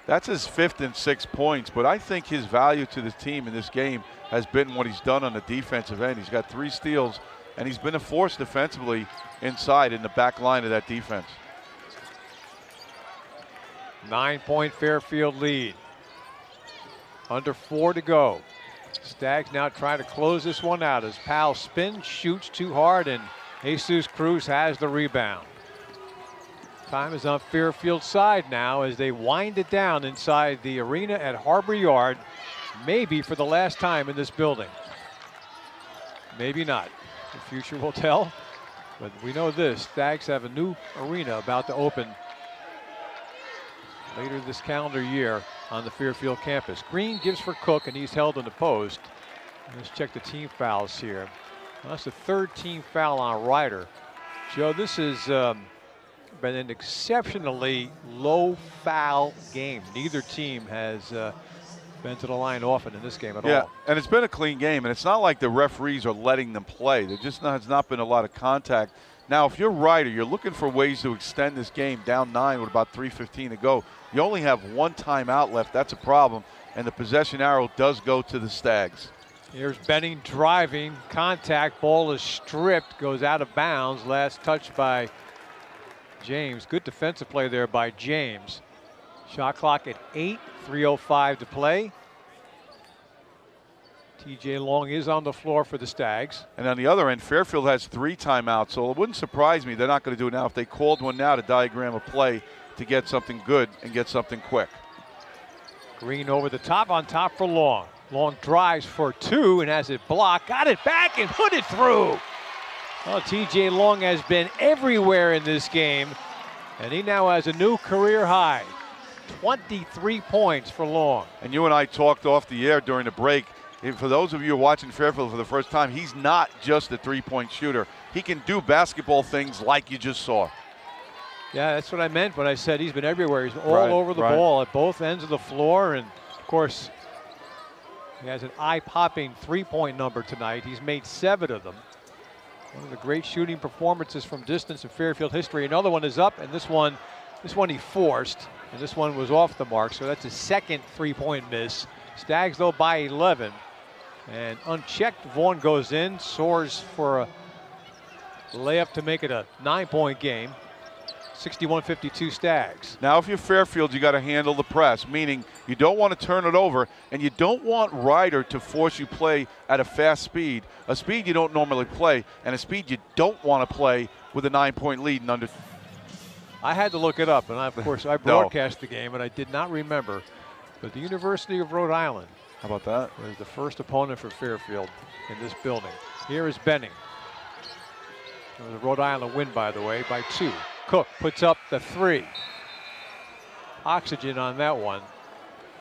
[SPEAKER 2] That's his 5th and 6 points, but I think his value to the team in this game has been what he's done on the defensive end. He's got 3 steals, and he's been a force defensively inside in the back line of that defense.
[SPEAKER 1] 9-point Fairfield lead. Under 4 to go. Stags now trying to close this one out as Powell spins, shoots too hard, and Jesus Cruz has the rebound. Time is on Fairfield's side now as they wind it down inside the arena at Harbor Yard, maybe for the last time in this building. Maybe not. The future will tell. But we know this, Stags have a new arena about to open later this calendar year on the Fairfield campus. Green gives for Cook, and he's held in the post. Let's check the team fouls here. Well, that's the 3rd team foul on Ryder. Joe, this has been an exceptionally low foul game. Neither team has been to the line often in this game at all.
[SPEAKER 2] Yeah, and it's been a clean game, and it's not like the referees are letting them play. There just has not been a lot of contact. Now, if you're Ryder, you're looking for ways to extend this game down 9 with about 3:15 to go. You only have 1 timeout left. That's a problem, and the possession arrow does go to the Stags.
[SPEAKER 1] Here's Benning driving, contact, ball is stripped, goes out of bounds. Last touch by James. Good defensive play there by James. Shot clock at 8, 3:05 to play. TJ Long is on the floor for the Stags.
[SPEAKER 2] And on the other end, Fairfield has 3 timeouts, so it wouldn't surprise me they're not going to do it now. If they called one now to diagram a play to get something good and get something quick.
[SPEAKER 1] Green over the top, on top for Long. Long drives for 2 and has it blocked. Got it back and put it through. Well, TJ Long has been everywhere in this game, and he now has a new career high. 23 points for Long.
[SPEAKER 2] And you and I talked off the air during the break. For those of you who are watching Fairfield for the first time, he's not just a 3-point shooter. He can do basketball things like you just saw.
[SPEAKER 1] Yeah, that's what I meant when I said he's been everywhere. He's all over the ball at both ends of the floor, and of course, he has an eye-popping 3-point number tonight. He's made 7 of them. One of the great shooting performances from distance in Fairfield history. Another one is up, and this one he forced, and this one was off the mark, so that's his 2nd 3-point miss. Stags, though, by 11. And unchecked, Vaughn goes in, soars for a layup to make it a 9-point game. 61-52 Stags.
[SPEAKER 2] Now, if you're Fairfield, you got to handle the press, meaning you don't want to turn it over, and you don't want Ryder to force you play at a fast speed, a speed you don't normally play, and a speed you don't want to play with a 9-point lead and under.
[SPEAKER 1] I had to look it up, and of course I broadcast the game, and I did not remember. But the University of Rhode Island,
[SPEAKER 2] how about that,
[SPEAKER 1] was the first opponent for Fairfield in this building. Here is Benning. It was a Rhode Island win, by the way, by 2. Cook puts up the 3. Oxygen on that one.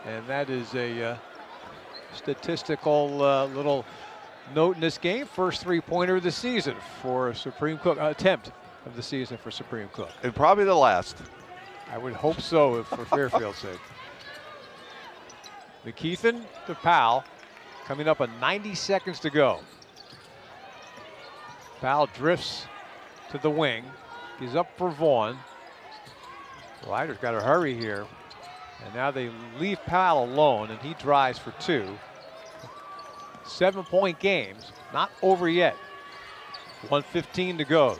[SPEAKER 1] And that is a statistical little note in this game. First 3-pointer of the season for Supreme Cook. Attempt of the season for Supreme Cook.
[SPEAKER 2] And probably the last.
[SPEAKER 1] I would hope so for Fairfield's sake. McKeithen to Powell. Coming up on 90 seconds to go. Powell drifts to the wing. He's up for Vaughn. Ryder's got to hurry here. And now they leave Powell alone, and he drives for 2. 7-point games, not over yet. 1:15 to go.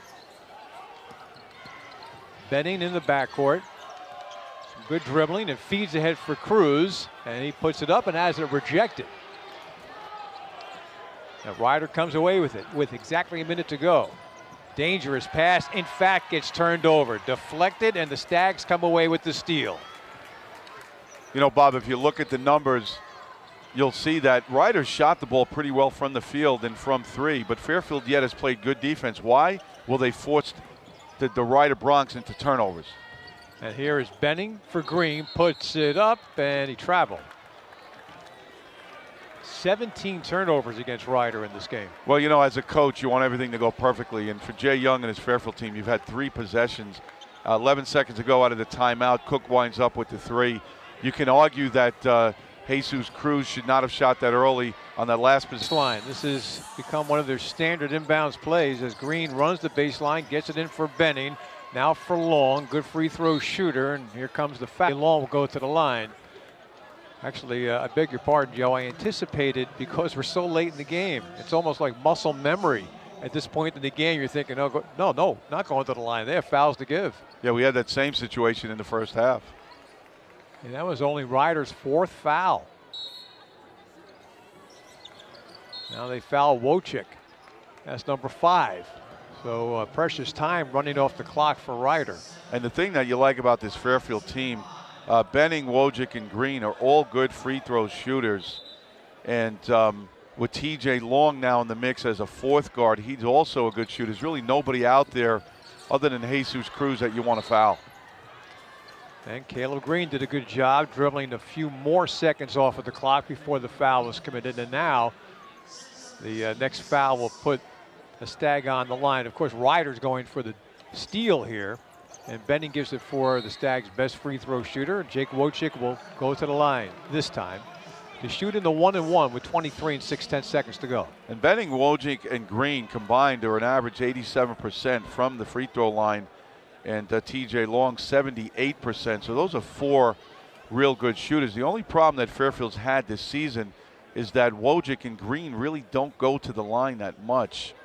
[SPEAKER 1] Benning in the backcourt. Some good dribbling and feeds ahead for Cruz. And he puts it up and has it rejected. Now Ryder comes away with it with exactly a minute to go. Dangerous pass, in fact, gets turned over. Deflected, and the Stags come away with the steal.
[SPEAKER 2] You know, Bob, if you look at the numbers, you'll see that Ryder shot the ball pretty well from the field and from 3, but Fairfield yet has played good defense. Why? Well, they forced the Ryder Bronx into turnovers.
[SPEAKER 1] And here is Benning for Green, puts it up, and he traveled. 17 turnovers against Ryder in this game.
[SPEAKER 2] Well, you know, as a coach, you want everything to go perfectly. And for Jay Young and his Fairfield team, you've had 3 possessions. 11 seconds ago out of the timeout, Cook winds up with the 3. You can argue that Jesus Cruz should not have shot that early on that last
[SPEAKER 1] baseline. This has become one of their standard inbounds plays as Green runs the baseline, gets it in for Benning. Now for Long, good free throw shooter, and here comes the foul. Long will go to the line. Actually, I beg your pardon, Joe. I anticipated, because we're so late in the game, it's almost like muscle memory. At this point in the game, you're thinking, oh, no, not going to the line. They have fouls to give.
[SPEAKER 2] Yeah, we had that same situation in the first half.
[SPEAKER 1] And that was only Ryder's 4th foul. Now they foul Wojcik. That's number 5. So precious time running off the clock for Ryder.
[SPEAKER 2] And the thing that you like about this Fairfield team, Benning, Wojcik, and Green are all good free throw shooters. And with TJ Long now in the mix as a 4th guard, he's also a good shooter. There's really nobody out there other than Jesus Cruz that you want to foul.
[SPEAKER 1] And Kayla Green did a good job dribbling a few more seconds off of the clock before the foul was committed. And now the next foul will put a Stag on the line. Of course, Ryder's going for the steal here. And Benning gives it for the Stags' best free throw shooter. Jake Wojcik will go to the line this time to shoot in the 1-and-1 with 23 and 6/10 seconds to go.
[SPEAKER 2] And Benning, Wojcik, and Green combined are an average 87% from the free throw line, and TJ Long 78%. So those are 4 real good shooters. The only problem that Fairfield's had this season is that Wojcik and Green really don't go to the line that much.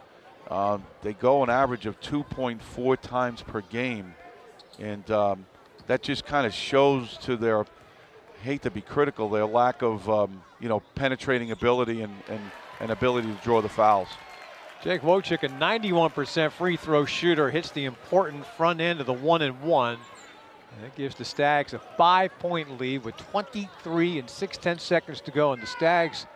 [SPEAKER 2] They go an average of 2.4 times per game. And that just kind of shows to their, hate to be critical, their lack of penetrating ability and ability to draw the fouls.
[SPEAKER 1] Jake Wojcik, a 91% free throw shooter, hits the important front end of the 1-and-1. And that gives the Stags a 5-point lead with 23 and 6/10 seconds to go. And the Stags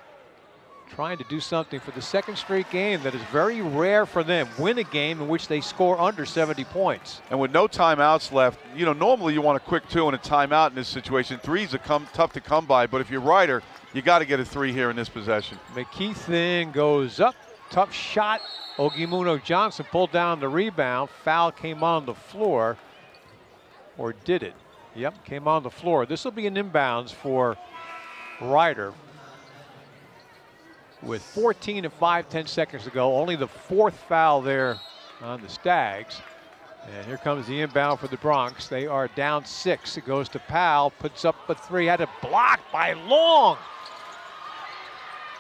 [SPEAKER 1] trying to do something for the 2nd straight game that is very rare for them. Win a game in which they score under 70 points.
[SPEAKER 2] And with no timeouts left, you know, normally you want a quick 2 and a timeout in this situation. 3s are tough to come by, but if you're Ryder, you got to get a 3 here in this possession.
[SPEAKER 1] McKeithen goes up, tough shot. Ogimuno Johnson pulled down the rebound. Foul came on the floor, or did it? Yep, came on the floor. This will be an inbounds for Ryder. With 14 and 5/10 seconds to go, only the 4th foul there on the Stags. And here comes the inbound for the Bronx. They are down 6. It goes to Powell, puts up a 3, had it blocked by Long.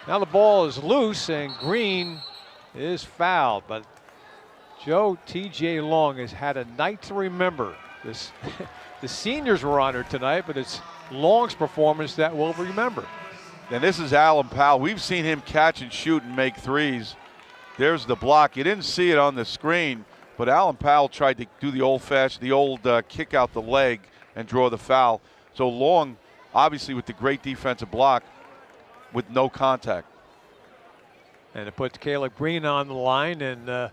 [SPEAKER 1] Now the ball is loose and Green is fouled, but Joe T.J. Long has had a night to remember. This, the seniors were honored tonight, but it's Long's performance that we'll remember.
[SPEAKER 2] And this is Alan Powell. We've seen him catch and shoot and make threes. There's the block. You didn't see it on the screen, but Alan Powell tried to do the old kick out the leg and draw the foul. So Long, obviously with the great defensive block, with no contact.
[SPEAKER 1] And it puts Kayla Green on the line, and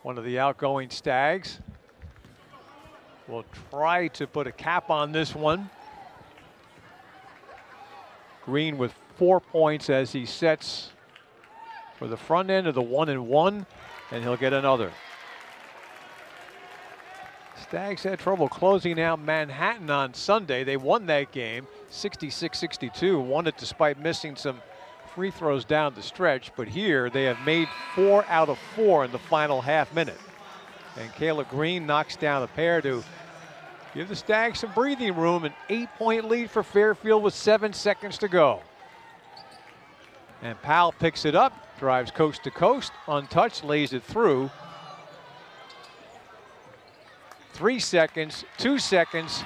[SPEAKER 1] one of the outgoing Stags will try to put a cap on this one. Green with 4 points as he sets for the front end of the 1-and-1, and he'll get another. Stags had trouble closing out Manhattan on Sunday. They won that game 66-62, won it despite missing some free throws down the stretch, but here they have made 4 out of 4 in the final half minute. And Kayla Green knocks down a pair to give the Stags some breathing room. An 8-point lead for Fairfield with 7 seconds to go. And Powell picks it up, drives coast to coast, untouched, lays it through. 3 seconds, 2 seconds,